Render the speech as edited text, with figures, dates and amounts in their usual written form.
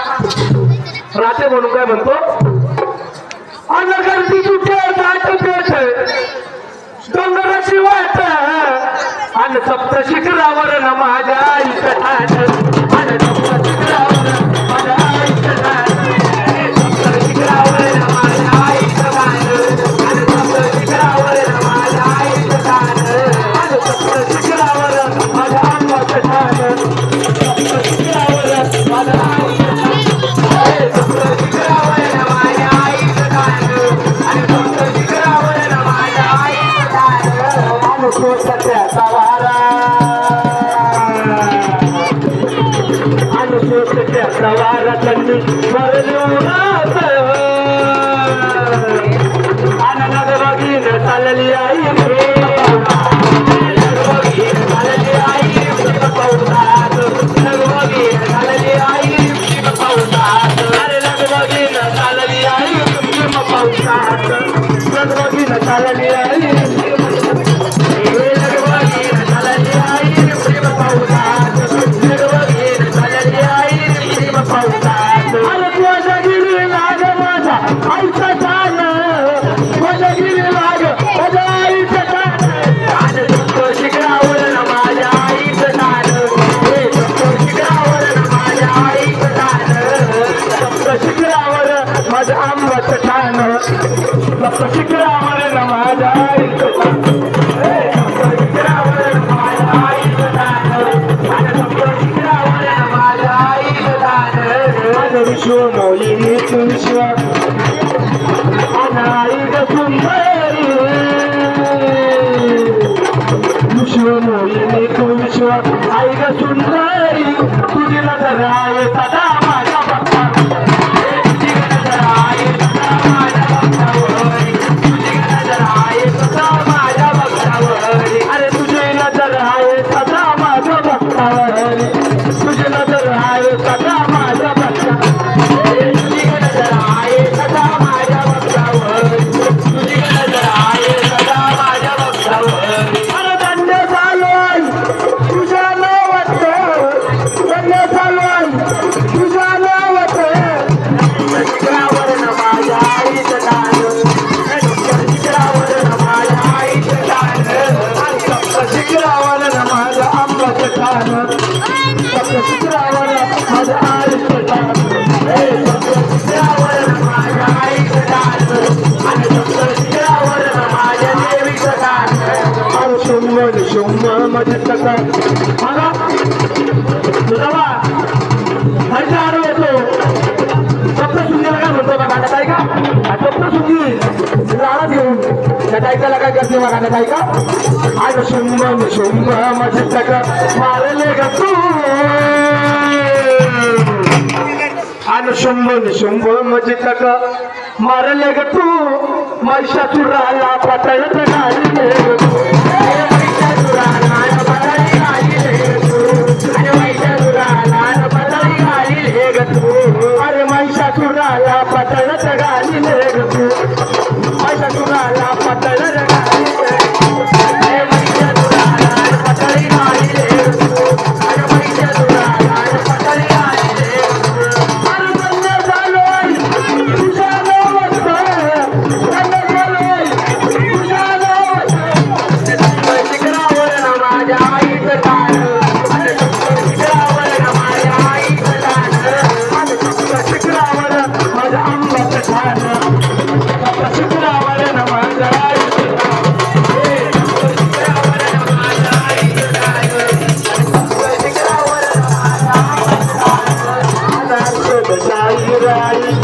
राहते म्हणून काय म्हणतो अनगर्दी तुझे दाट पेठ डोंगराची वाट आणि सप्त शिखरावर न माझ्या आईचं ठाण आणि सप्त शिखरावर माझ्या आईचं ठाण सप्त शिखरावर न माझ्या आईचं ठाण आणि सप्त शिखरावर न माझ्या आईचं ठाण आणि सप्त शिखरावर माझ्या आईचं ठाण सप्त शिखरावर माझ्या आईचं ठाण सप्त शिखरावर न माझ्या आईचं ठाण आणि सप्त शिखरावर न माझ्या आईचं ठाण अनुसूत्याचा वारा अनुसूत्याचा वारा त्यांनी भरलूनात आनंद बघीन चालली आई बघीन चालली आई पावसात बघीन चालली आई पावसात अरे बघीन चालली आई पावसात बघीन चालली आई माझ्या आंबाचं ठाण सप्त शिखरावर न माझ्या आईचं ठाण शिखरावर माझ्या आईचं ठाण आणि सप्त शिखरावर माझ्या आईचं ठाण माझं विश्व मोहिनी तू विश्व आणि आई ग सुंदरी विश्व मोहिनी तू विश्व आई ग सुंदरी तुझी नजर आहे सदा माझ्या तुझे नजर आहे सदा माझ्या भक्तावर तुझी नजर आहे सदा माझ्या भक्तावर तुझी नजर आहे सदा माझ्या भक्तावर अरे धन्य झालोय तुझ्या नावात धन्य झालोय तुझ्या नावात शिखरावर न माझ्या आईचं ठाण शिखरावर न माझ्या आईचं ठाण शिखरावर न माझ्या आंबाचं ठाण शिखरावर माझ्या आईचं ठाण शिखरावर माझ्या आईचं ठाण आणि शिखरावर माझ्या देवीचं ठाण अरे शुंभ शुंभ मध्ये कसा मला तुझा आरो येतो सप्तशृंगीला काय म्हणतो बघा गाण्यात आहे का सप्तशृंगी लाडा घेऊन त्या टायकाला काय करते बघा गाण्यात आहे का अरे शुंभ शुंभ मध्ये कसा मारले ग तू शुंभ निशुंभ मजे तक मारले ग तू महिषासुराला पटळत घालले ग तू महिषासुराला पटळी घालले ग तू अरे महिषासुराला पटळी घालले ग तू अरे महिषासुराला पटळत घालले ग तू महिषासुराला पटळत घालले अरे महिषासुराला पटळी घालले ग तू अरे महिषासुराला पटळी घालले Right.